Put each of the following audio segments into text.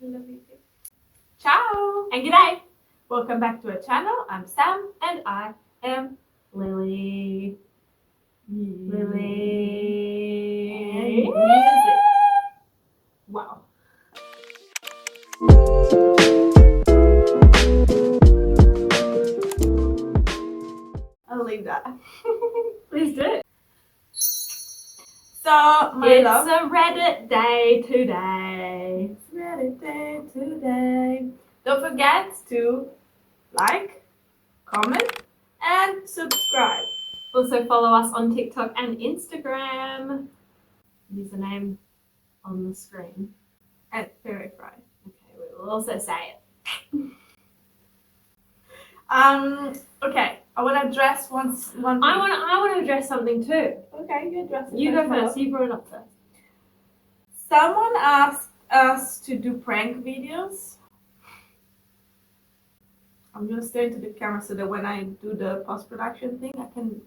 love you too. Ciao and g'day. Welcome back to our channel. I'm Sam and I am Lily. Lily. Music. Wow. I'll leave that. Please do. So, it's a Reddit day today. It's Reddit day today. Don't forget to like, comment, and subscribe. Also follow us on TikTok and Instagram. Username on the screen. At Verify. Okay, we will also say it. Okay. I want to address one thing. I want to address something too. Okay, you address it. You go first. You brought it up first. Someone asked us to do prank videos. I'm going to stare into the camera so that when I do the post-production thing, I can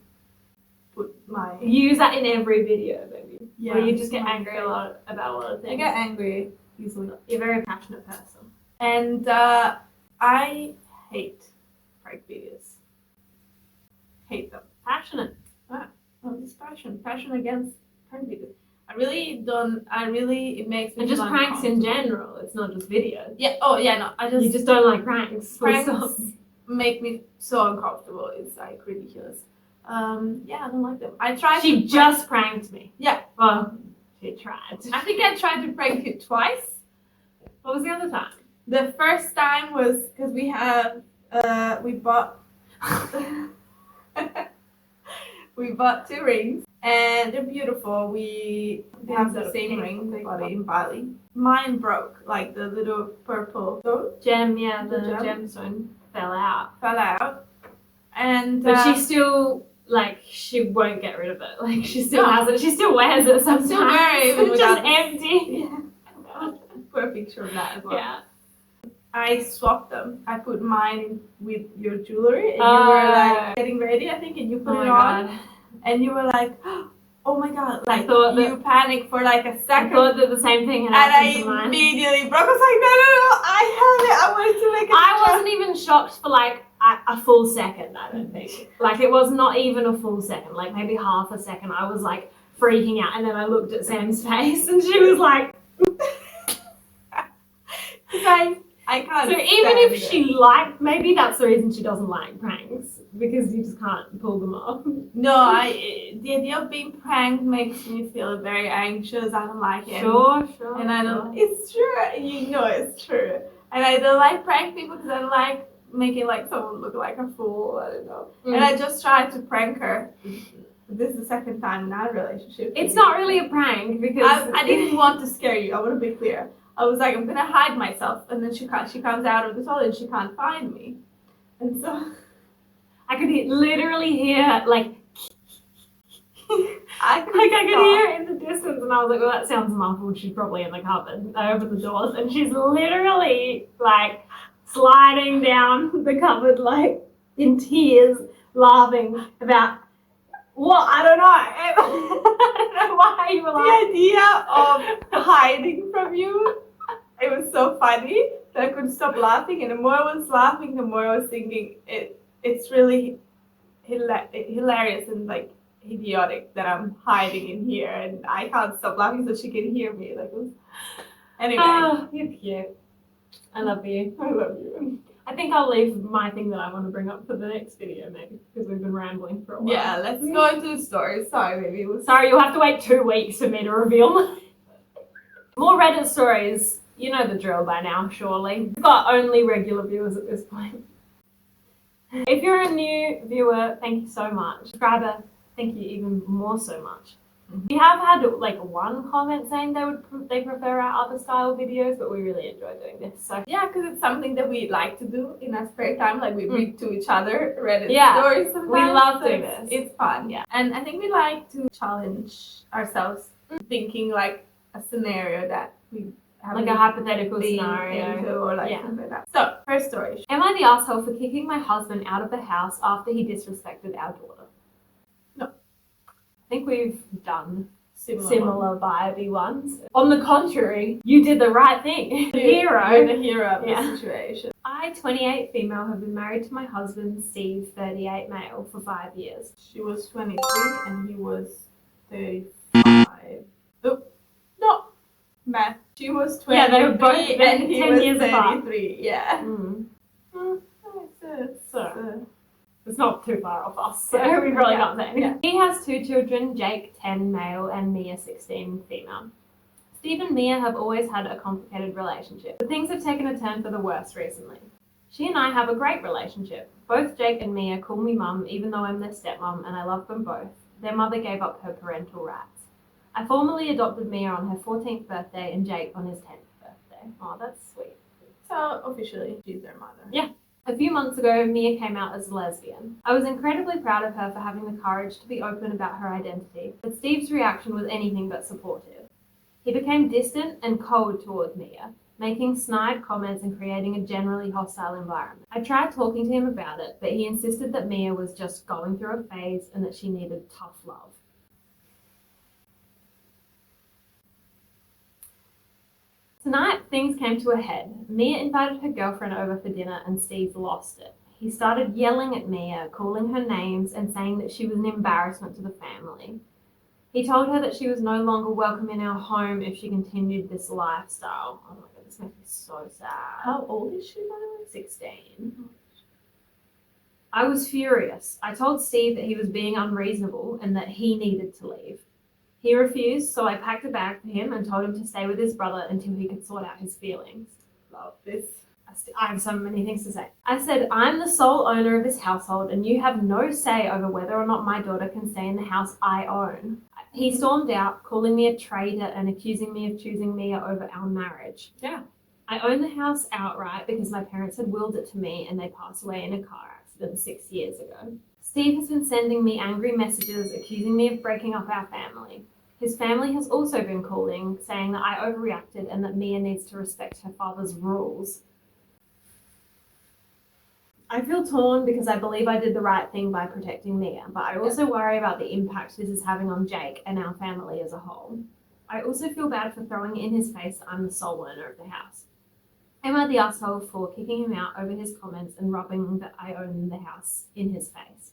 put my... You use that in every video, baby. Yeah. Or you just get angry a lot about a lot of things. I get angry easily. You're a very passionate person. And I hate prank videos. Hate them. Passionate. It's passion against prank videos. It makes me. And just pranks in general. It's not just videos. Yeah. Oh yeah. No. You just don't like pranks. Pranks make me so uncomfortable. It's like ridiculous. Yeah, I don't like them. She just pranked me. Yeah. Well, she tried. I think I tried to prank you twice. What was the other time? The first time was because we bought. We bought 2 rings and they're beautiful. We have the same ring. We got it in Bali. Mine broke, like the little purple stone. Gem, yeah, the gemstone fell out. And but she still, like, she won't get rid of it. Like, she still has it. She still wears it sometimes. Still wear it even just empty. Yeah. Put a picture of that as well. Yeah. I swapped them. I put mine in with your jewelry, and you were like getting ready, I think, and you put it on, and you were like, "Oh my god!" Like you panicked for like a second. I thought that the same thing had happened to mine. And I immediately broke. I was like, "No! I have it. I wanted to make it." I wasn't even shocked for like a full second. I don't think. Like it was not even a full second. Like maybe half a second. I was like freaking out, and then I looked at Sam's face, and she was like, I can't. So even if she maybe that's the reason she doesn't like pranks, because you just can't pull them off. No, the idea of being pranked makes me feel very anxious. I don't like it. Sure. And I don't. It's true. You know it's true. And I don't like prank people because I don't like making like someone look like a fool. I don't know. And I just tried to prank her. This is the second time in our relationship. It's not really a prank because I didn't want to scare you. I want to be clear. I was like, I'm gonna hide myself, and then she comes out of the toilet and she can't find me, and so I could literally hear like I could hear it in the distance, and I was like, well, that sounds muffled. She's probably in the cupboard. I opened the doors, and she's literally like sliding down the cupboard, like in tears, laughing about. What? I don't know. I don't know why you were laughing. The idea of hiding from you. It was so funny that I couldn't stop laughing, and the more I was laughing, the more I was thinking it's really hilarious and like idiotic that I'm hiding in here and I can't stop laughing so she can hear me. Like, anyway. Oh, you're cute. I love you. I love you. I think I'll leave my thing that I want to bring up for the next video, maybe, because we've been rambling for a while. Yeah, let's go into the story. Sorry, baby. Sorry, you'll have to wait 2 weeks for me to reveal more Reddit stories. You know the drill by now, surely. We've got only regular viewers at this point. If you're a new viewer, thank you so much. Subscriber, thank you even more so much. We have had like 1 comment saying they prefer our other style videos, but we really enjoy doing this. So yeah, because it's something that we like to do in our spare time. Like we read to each other Reddit stories sometimes. We love doing this. It's fun. Yeah, and I think we like to challenge ourselves, thinking like a scenario that we. Like a hypothetical scenario. Or like something like that. So, first story. Am I the asshole for kicking my husband out of the house after he disrespected our daughter? No. I think we've done similar vibey ones. On the contrary, you did the right thing. You're the hero of the situation. I, 28 female, have been married to my husband, Steve, 38 male, for 5 years. She was 23 and he was 35. Oh, no. Math. She was 23 they were both and he 10 was years apart. 33. Yeah. It's not too far off us, so we probably can't say anything. Yeah. He has 2 children, Jake, 10 male, and Mia, 16 female. Steve and Mia have always had a complicated relationship, but things have taken a turn for the worse recently. She and I have a great relationship. Both Jake and Mia call me mum, even though I'm their stepmom, and I love them both. Their mother gave up her parental rights. I formally adopted Mia on her 14th birthday and Jake on his 10th birthday. Oh, that's sweet. So officially, she's their mother. Yeah. A few months ago, Mia came out as lesbian. I was incredibly proud of her for having the courage to be open about her identity, but Steve's reaction was anything but supportive. He became distant and cold toward Mia, making snide comments and creating a generally hostile environment. I tried talking to him about it, but he insisted that Mia was just going through a phase and that she needed tough love. Tonight, things came to a head. Mia invited her girlfriend over for dinner and Steve lost it. He started yelling at Mia, calling her names and saying that she was an embarrassment to the family. He told her that she was no longer welcome in our home if she continued this lifestyle. Oh my god, this makes me so sad. How old is she, by the way? 16. I was furious. I told Steve that he was being unreasonable and that he needed to leave. He refused, so I packed a bag for him and told him to stay with his brother until he could sort out his feelings. Love this. I have so many things to say. I said, I'm the sole owner of this household and you have no say over whether or not my daughter can stay in the house I own. He stormed out, calling me a traitor and accusing me of choosing Mia over our marriage. Yeah. I own the house outright because my parents had willed it to me and they passed away in a car accident 6 years ago. Steve has been sending me angry messages accusing me of breaking up our family. His family has also been calling, saying that I overreacted and that Mia needs to respect her father's rules. I feel torn because I believe I did the right thing by protecting Mia, but I also worry about the impact this is having on Jake and our family as a whole. I also feel bad for throwing in his face that I'm the sole owner of the house. Am I the asshole for kicking him out over his comments and rubbing that I own the house in his face?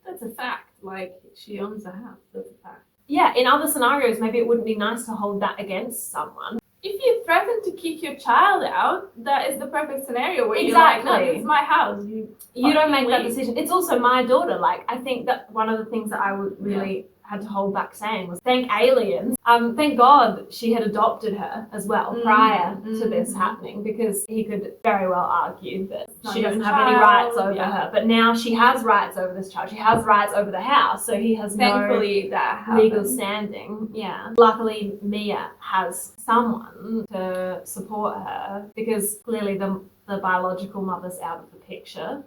That's a fact. Like, she owns the house. That's a fact. Yeah, in other scenarios, maybe it wouldn't be nice to hold that against someone. If you threaten to kick your child out, that is the perfect scenario where Exactly. you're like, no, this is my house. You don't make that decision. It's also my daughter. Like, I think that one of the things that I would really had to hold back saying was thank aliens. Thank God she had adopted her as well prior to this happening, because he could very well argue that she doesn't have any rights over her. But now she has rights over this child. She has rights over the house. So he has Thankfully, that legal standing. Yeah. Luckily, Mia has someone to support her because clearly the biological mother's out of the picture.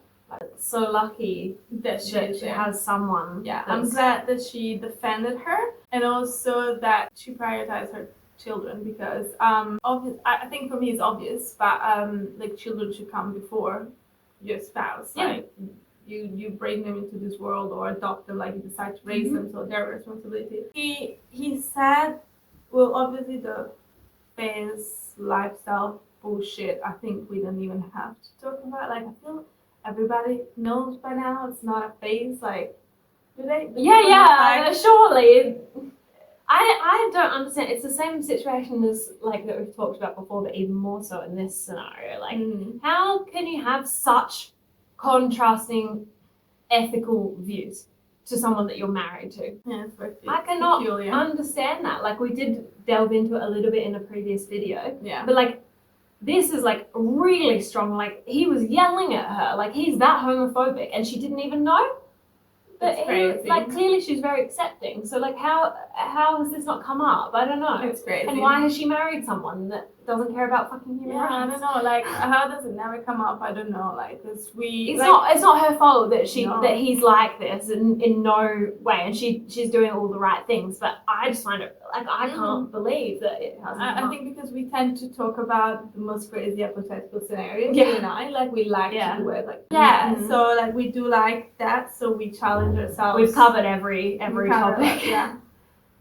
So lucky that she has someone. Yeah, I'm glad that she defended her and also that she prioritized her children because I think for me it's obvious, but like children should come before your spouse. Yeah. Like you bring them into this world or adopt them, like you decide to raise them, so they're a responsibility. He said, well, obviously the phase lifestyle bullshit. I think we don't even have to talk about. Like I feel everybody knows by now it's not a phase. Like, do they? Yeah, surely. I don't understand. It's the same situation as like that we've talked about before, but even more so in this scenario. Like, how can you have such contrasting ethical views to someone that you're married to? Yeah, it's very I cannot peculiar. understand that. Like, we did delve into it a little bit in a previous video. Yeah. But like, this is like really strong. Like, he was yelling at her. Like, he's that homophobic, and she didn't even know. But It's crazy. like, clearly she's very accepting. So like, how has this not come up? I don't know. It's crazy. And why has she married someone that doesn't care about fucking human rights? I don't know. Like, how does it never come up? I don't know. Like, cause It's like, not her fault that No. that he's like this in no way, and she's doing all the right things. But I just find it like I can't believe that it hasn't. I think because we tend to talk about the most crazy hypothetical scenarios, Yeah. you and I, like we like Yeah. to do it, like Mhm. so like we do like that, so we challenge ourselves. We've covered every We cover topic. it, yeah.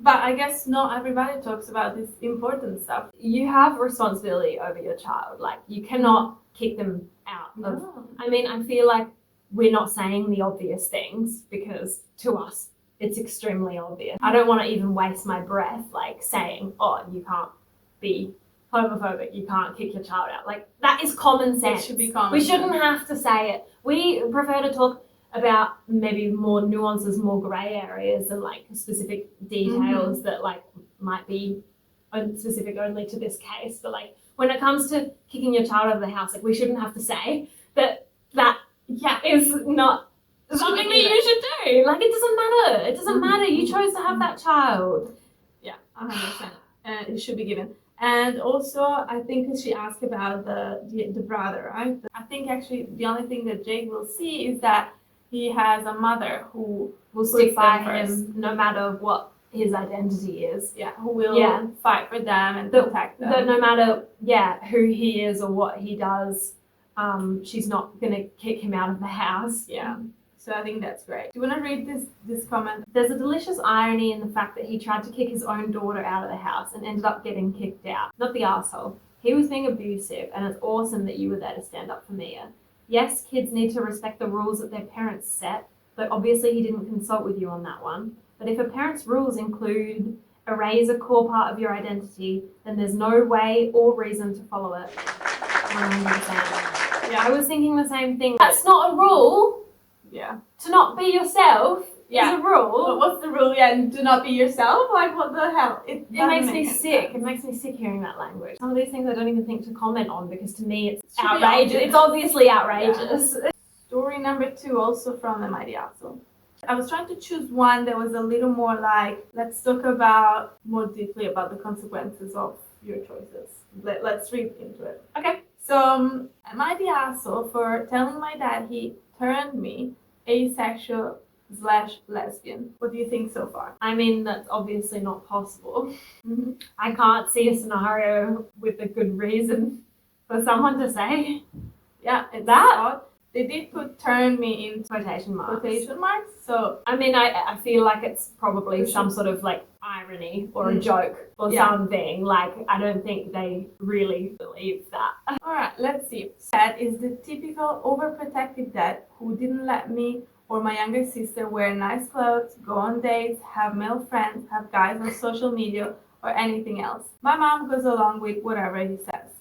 But I guess not everybody talks about this important stuff. You have responsibility over your child. Like, you cannot kick them out of. No. I mean, I feel like we're not saying the obvious things because to us it's extremely obvious. I don't want to even waste my breath like saying, oh, you can't be homophobic, you can't kick your child out. Like, that is common sense. It should be common We shouldn't sense. have to say it. We prefer to talk about maybe more nuances, more grey areas, and like specific details that like might be specific only to this case. But like, when it comes to kicking your child out of the house, like, we shouldn't have to say that is not something that you should do. Like, it doesn't matter. It doesn't matter. You chose to have that child. Yeah, 100%. It should be given. And also, I think she asked about the brother, right? I think actually the only thing that Jake will see is that he has a mother who Will stick by them first. him no matter what his identity is. Yeah, who will fight for them and protect them. That no matter who he is or what he does, she's not gonna kick him out of the house. Yeah. So I think that's great. Do you want to read this comment? There's a delicious irony in the fact that he tried to kick his own daughter out of the house and ended up getting kicked out. Not the asshole. He was being abusive, and it's awesome that you were there to stand up for Mia. Yes, kids need to respect the rules that their parents set, but obviously he didn't consult with you on that one. But if a parent's rules include erase a core part of your identity, then there's no way or reason to follow it. 100%. Yeah, I was thinking the same thing. That's not a rule. Yeah. To not be yourself is a rule. But what's the rule? Yeah, do not be yourself? Like, what the hell? It makes me sick. It makes me sick hearing that language. Some of these things I don't even think to comment on because to me it's outrageous. It's obviously outrageous. Yeah. Story number 2, also from the Mighty Asshole. I was trying to choose one that was a little more like, let's talk about more deeply about the consequences of your choices. Let's read into it. Okay. So, am I the asshole for telling my dad he turned me asexual/lesbian? What do you think so far? I mean, that's obviously not possible. I can't see a scenario with a good reason for someone to say. Yeah, it's that. Odd. They did put turn me in quotation marks. So I mean, I feel like it's probably some sort of like irony or a joke or something. Like, I don't think they really believe that. All right, let's see. Dad is the typical overprotective dad who didn't let me or my younger sister wear nice clothes, go on dates, have male friends, have guys on social media, or anything else. My mom goes along with whatever he says.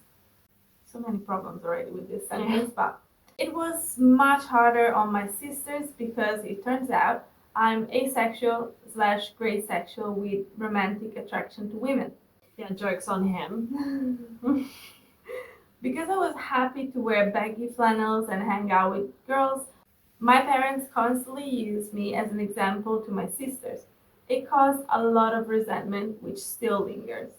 So many problems already with this sentence, but it was much harder on my sisters because it turns out I'm asexual/gray sexual with romantic attraction to women. Yeah, joke's on him. Because I was happy to wear baggy flannels and hang out with girls, my parents constantly used me as an example to my sisters. It caused a lot of resentment, which still lingers.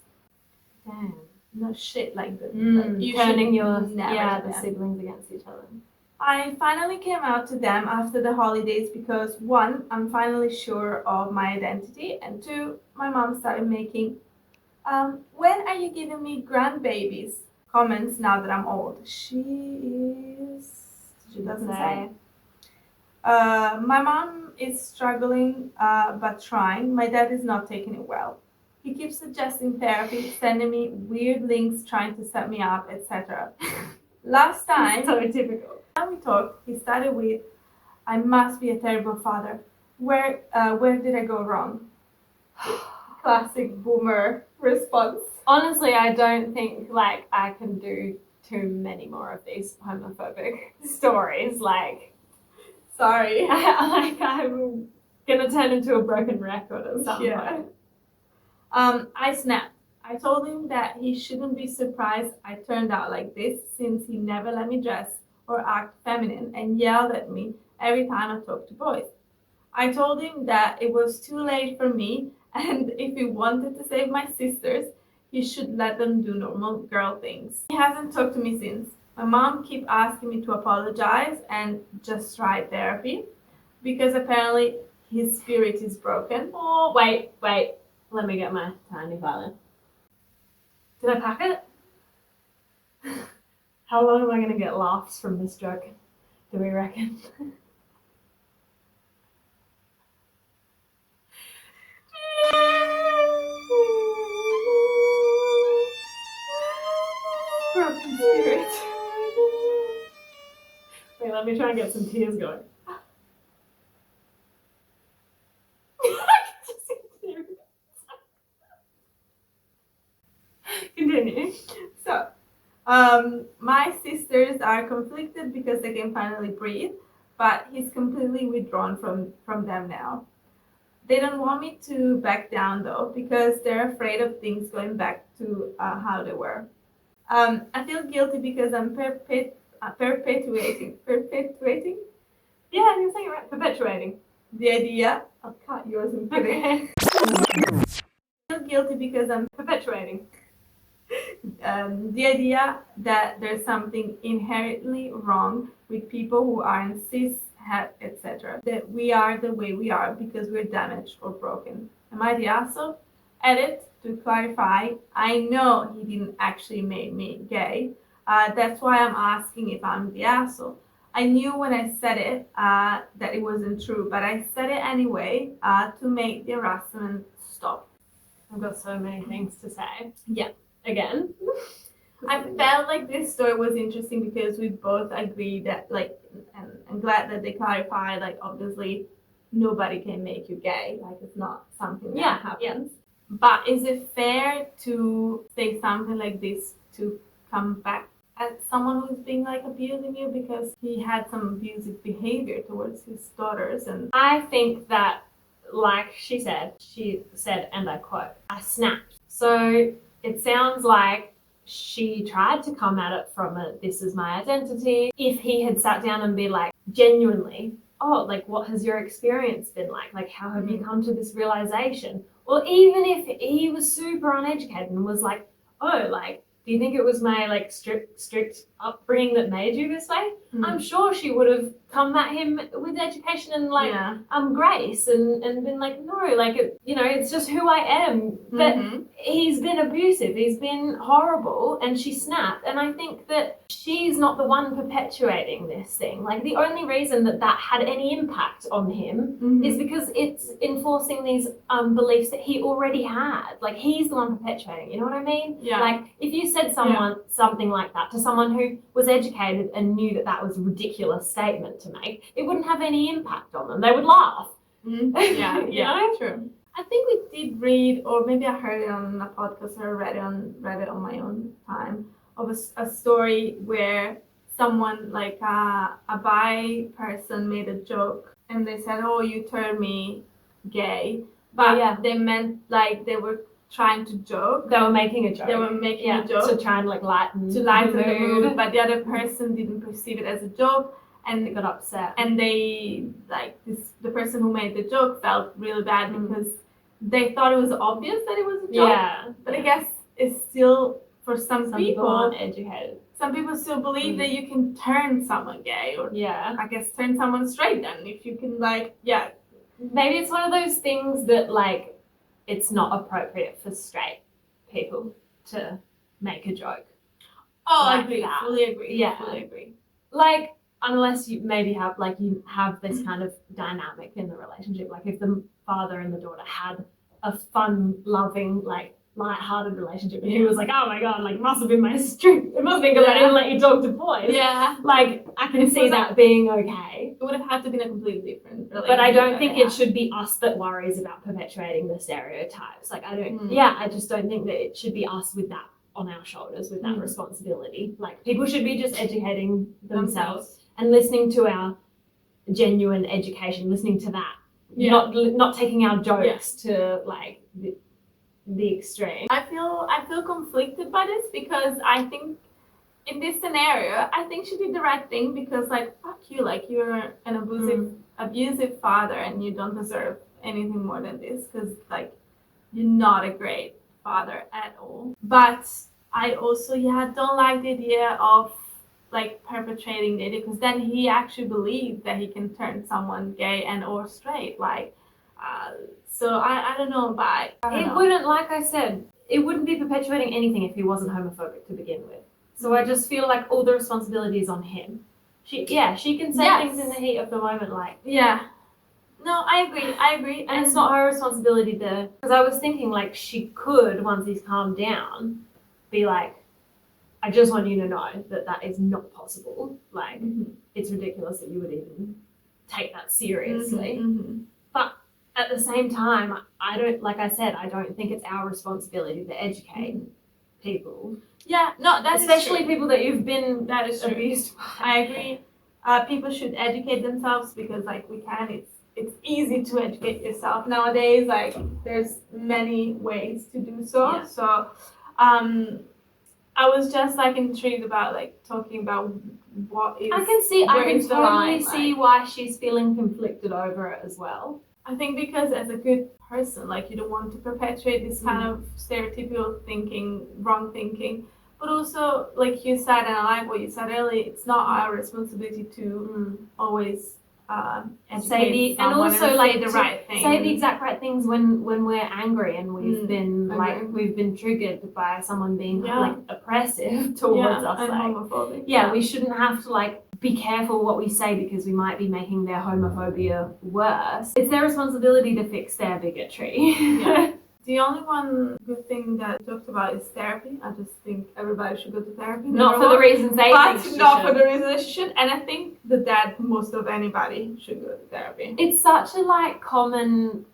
Damn. No shit, like the you turning your the siblings against each other. I finally came out to them after the holidays because 1, I'm finally sure of my identity, and 2, my mom started making, when are you giving me grandbabies? Comments now that I'm old. She doesn't say. My mom is struggling but trying. My dad is not taking it well. He keeps suggesting therapy, sending me weird links trying to set me up, etc. Last time, so typical. When we talked, he started with, I must be a terrible father. Where did I go wrong? Classic boomer response. Honestly, I don't think like I can do too many more of these homophobic stories. Like, sorry. I'm gonna turn into a broken record at some point. I snapped. I told him that he shouldn't be surprised I turned out like this since he never let me dress or act feminine and yelled at me every time I talked to boys. I told him that it was too late for me and if he wanted to save my sisters, he should let them do normal girl things. He hasn't talked to me since. My mom keeps asking me to apologize and just try therapy because apparently his spirit is broken. Oh, wait. Let me get my tiny violin. Did I pack it? How long am I going to get laughs from this joke, do we reckon? Broken spirit. Wait, let me try and get some tears going. Continue. So, my sisters are conflicted because they can finally breathe, but he's completely withdrawn from them now. They don't want me to back down though, because they're afraid of things going back to how they were. I feel guilty because I'm perpetuating. Yeah, you're saying it right. Perpetuating. The idea. I'll cut yours and put it. I feel guilty because I'm Perpetuating. the idea that there's something inherently wrong with people who aren't cis, het, etc. That we are the way we are because we're damaged or broken. Am I the asshole? Edit, to clarify, I know he didn't actually make me gay. That's why I'm asking if I'm the asshole. I knew when I said it that it wasn't true, but I said it anyway to make the harassment stop. I've got so many things to say. Yeah. Again. I felt like this story was interesting because we both agree that, like, and I'm glad that they clarified, like, obviously nobody can make you gay. Like, it's not something that happens. But is it fair to say something like this to come back at someone who's being, like, abusing you because he had some abusive behavior towards his daughters? And I think that, like she said, and I quote, I snapped. So it sounds like she tried to come at it from a, this is my identity. If he had sat down and be like, genuinely, oh, like, what has your experience been like? Like, how have you come to this realization? Or even if he was super uneducated and was like, oh, like, do you think it was my, like, strict upbringing that made you this way? I'm sure she would have come at him with education and, like, grace and been like, no, like, it's just who I am. But he's been abusive. He's been horrible. And she snapped. And I think that she's not the one perpetuating this thing. Like, the only reason that had any impact on him is because it's enforcing these beliefs that he already had. Like, he's the one perpetuating. You know what I mean? Yeah. Like, if you said something like that to someone who was educated and knew that was a ridiculous statement to make, it wouldn't have any impact on them. They would laugh. Yeah, you know? True. I think we did read, or maybe I heard it on a podcast or read it on my own time, of a story where someone, like a bi person, made a joke and they said, "Oh, you turned me gay," but they meant, like, they were trying to joke. They were making a joke. They were making a joke to try and, like, lighten the mood, but the other person didn't perceive it as a joke, and they got upset. And they, like, the person who made the joke felt really bad because they thought it was obvious that it was a joke. Yeah. But I guess it's still, for some people aren't educated. Some people still believe that you can turn someone gay, or I guess turn someone straight then, if you can, like, Maybe it's one of those things that, like, it's not appropriate for straight people to make a joke. Oh, like I agree. That. Fully agree. Yeah. Fully agree. Like, unless you maybe have, like, you have this kind of dynamic in the relationship. Like, if the father and the daughter had a fun, loving, like, light-hearted relationship, and he was like, oh my god, like, must have been my strength. It must have been because I didn't let you talk to boys. Yeah. Like, I can see that being okay. It would have had to be a completely different relationship. But I don't think it should be us that worries about perpetuating the stereotypes. Like, I don't, I just don't think that it should be us with that on our shoulders, with that responsibility. Like, people should be just educating themselves and listening to our genuine education, listening to that. Not taking our jokes to, like, the extreme. I feel conflicted by this because I think in this scenario, I think she did the right thing because, like, fuck you, like, you're an abusive father and you don't deserve anything more than this because, like, you're not a great father at all. But I also don't like the idea of, like, perpetrating the idea because then he actually believes that he can turn someone gay and or straight, like, so I don't know, but it wouldn't, like I said, it wouldn't be perpetuating anything if he wasn't homophobic to begin with. So I just feel like all the responsibility is on him. She can say things in the heat of the moment, like, no, I agree, and it's not her responsibility because I was thinking, like, she could, once he's calmed down, be like, I just want you to know that that is not possible. Like, Mm-hmm. it's ridiculous that you would even take that seriously. Mm-hmm. But at the same time, I don't, like I said, I don't think it's our responsibility to educate people. Yeah, no, that's Especially people that you've been that is true. abused by. I agree. People should educate themselves because, like, we can. It's easy to educate yourself nowadays. Like, there's many ways to do so. Yeah. So, I was just like intrigued about like talking about what is. I can where is the totally line, see like- why she's feeling conflicted over it as well. I think because as a good person, like you don't want to perpetuate this kind of stereotypical thinking, wrong thinking. But also, like you said, and I like what you said earlier, it's not our responsibility to always educate and someone also and like say the to right thing. say the exact right things when we're angry and we've been agree. we've been triggered by someone being Yeah. like oppressive towards us. and Like, homophobic. yeah, we shouldn't have to like be careful what we say because we might be making their homophobia worse. It's their responsibility to fix their bigotry. Yeah. The only one good thing that we talked about is therapy. I just think everybody should go to therapy. Not for the reasons they but think she not should. for the reason they should. And I think that most of anybody should go to therapy. It's such a like common,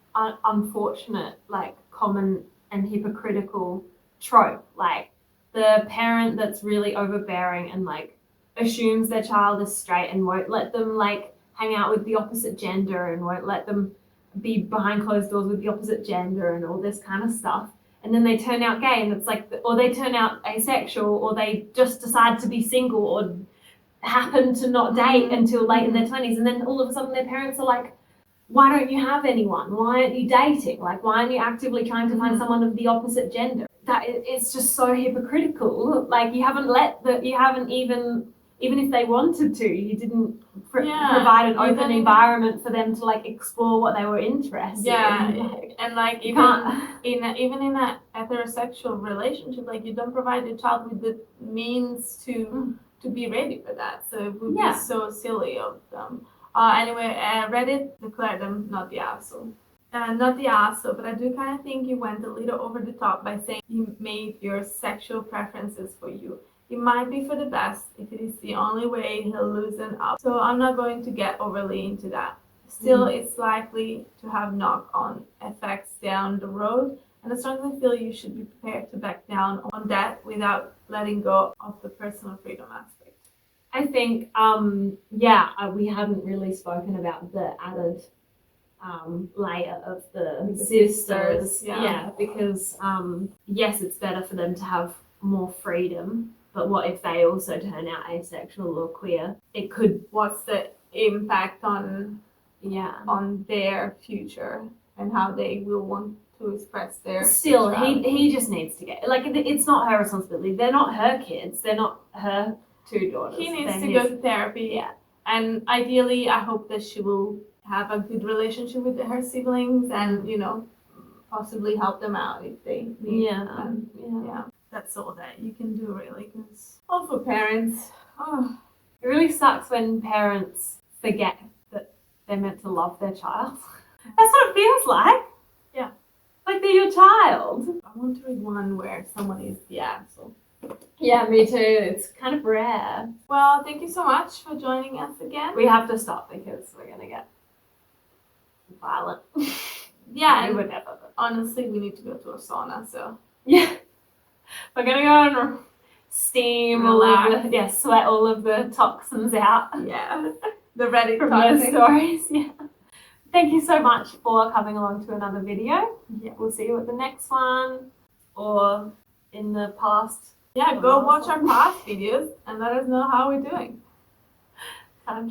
unfortunate, like common and hypocritical trope. Like the parent that's really overbearing and like assumes their child is straight and won't let them like hang out with the opposite gender and won't let them be behind closed doors with the opposite gender and all this kind of stuff. And then they turn out gay and it's like, or they turn out asexual, or they just decide to be single or happen to not date until late in their 20s. And then all of a sudden their parents are like, why don't you have anyone? Why aren't you dating? Like, why aren't you actively trying to find someone of the opposite gender? It's just so hypocritical. Like, you haven't even if they wanted to, you didn't provide an open environment for them to like explore what they were interested in. And like You even in a heterosexual relationship, like you don't provide your child with the means to be ready for that. So it would be so silly of them. Anyway, Reddit declared them not the asshole. Not the asshole, but I do kind of think you went a little over the top by saying you made your sexual preferences for you. It might be for the best if it is the only way he'll loosen up. So I'm not going to get overly into that. Still, it's likely to have knock-on effects down the road, and I strongly feel you should be prepared to back down on that without letting go of the personal freedom aspect. I think, we hadn't really spoken about the added layer of the sisters. Yeah, because yes, it's better for them to have more freedom. But what if they also turn out asexual or queer? It could. What's the impact on their future and how they will want to express their Still, sexuality? he just needs to get like it's not her responsibility. They're not her kids. They're not her two daughters. He needs to go to therapy. Yeah, and ideally, I hope that she will have a good relationship with her siblings and possibly help them out if they need. Yeah. That's all that you can do, really, because all for parents. Oh, it really sucks when parents forget that they're meant to love their child. That's what it feels like. Yeah. Like they're your child. I want to read one where someone is the asshole. Yeah, me too. It's kind of rare. Well, thank you so much for joining us again. We have to stop because we're going to get violent. Yeah, we and would never. honestly, we need to go to a sauna, so. Yeah. We're going to go and steam sweat all of the toxins out. Yeah. The Reddit from toxins. those stories. Yeah. Thank you so much for coming along to another video. Yeah. We'll see you at the next one or in the past. Yeah, go watch our past videos and let us know how we're doing.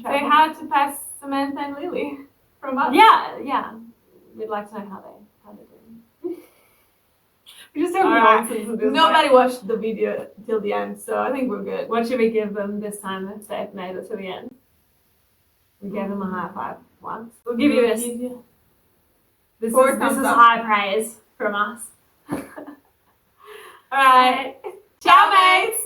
Say hi to past Samantha and Lily from us. Yeah. We'd like to know how they're doing. We just have nonsense with this. Nobody watched the video till the end, so I think we're good. What should we give them this time if they've made it to the end? We gave them a high five once. We'll give you this. This is high praise from us. Alright. Ciao, mates!